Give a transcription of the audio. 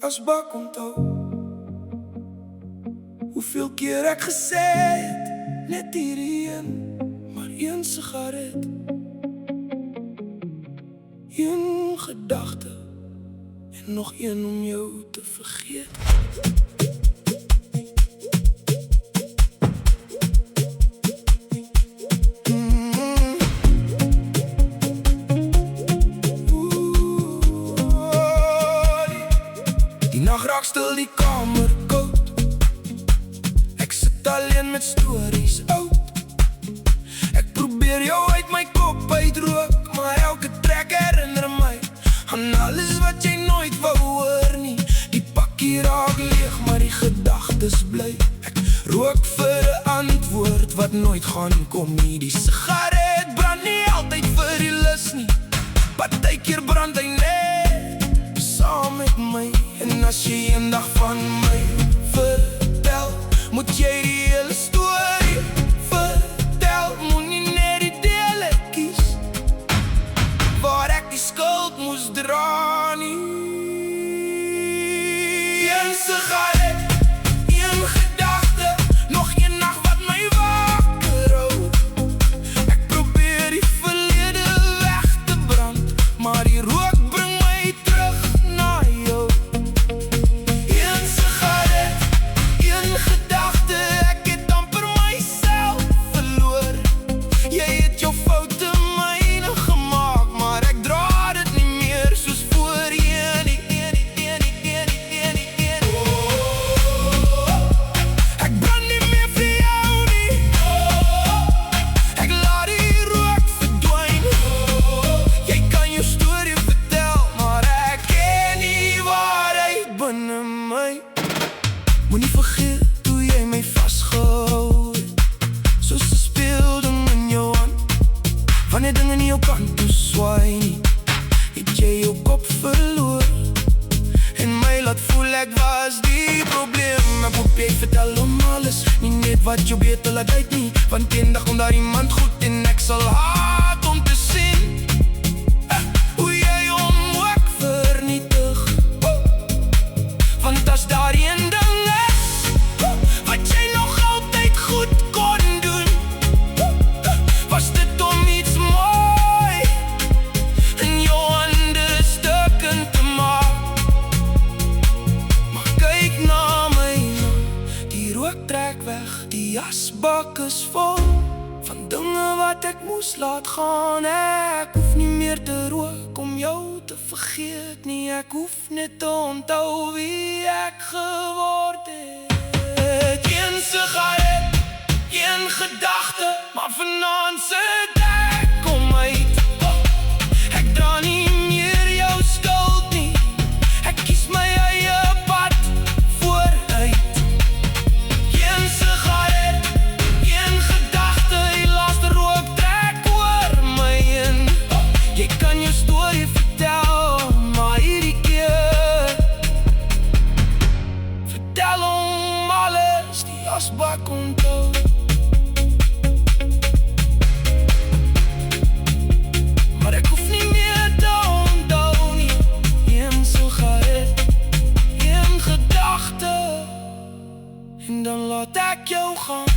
asbak onthou. Hoeveel keer ek gesê het, net hierdie een, maar een sigaret, een gedagte, en nog een om jou te vergeet. Die nacht raak stil, die kamer koud. Ek sit alleen met stories oud. Ek probeer jou uit my kop uitrook, maar elke trek herinner my aan alles wat jy nooit wou hoor nie. Die pakkie raak leeg, maar die gedagtes bly. Ek rook vir 'n antwoord wat nooit gaan kom nie. Die sigaret brand nie altyd vir die lus nie. Partykeer brand hy net saam met my. En as jy eendag van my vertel, moet jy die hele storie vertel. Moenie net die dele kies waar ek die skuld moes dra nie. Een sigaret, een gedagte, nog een nacht wat my wakker hou. Ek probeer die verlede weg te brand, maar die rook bring my terug na jou. Een sigaret, een gedagte, ek het amper myself verloor. Jy het jou foute myne gemaak, maar ek dra dit nie meer soos voorheen nie. Ek brand nie meer vir jou nie. Ek laat die rook verdwyn. Jy kan jou storie vertel, maar ek ken nie waarheid binne my. Moenie vergeet hoe jy my vasgehou het, soos 'n speelding in jou hand. Wanneer dinge nie jou kant toe swaai nie, het jy jou kop verloor en my laat voel ek was die probleem. Ek hoop jy vertel om alles, nie net wat jou beter laat uit nie. Want eendag kom daar iemand goed en ek sal haat om te sien hoe jy hom ook vernietig. Want as daar een ding is wat jy nog altyd goed kon doen, was dit om iets mooi in jou hande stukken te maak. Maar kyk na my nou, die rook trek weg, die asbak is vol van dinge wat ek moes laat gaan. Ek hoef nie meer te rook om jou te vergeet nie. Ek hoef net te onthou wie ek geword het. Een sigaret, een gedagte, maar vanaand sit ek om uit. Ek dra nie meer jou skuld nie. Ek kies my eie pad vooruit. Een sigaret, een gedagte, die laaste rook trek oor my in. Jy kan jou storie vertel, maar hierdie keer vertel om alles, die asbak onthou. Maar ek hoef nie meer te onthou nie. Een sigaret, een gedagte, en dan laat ek jou gaan.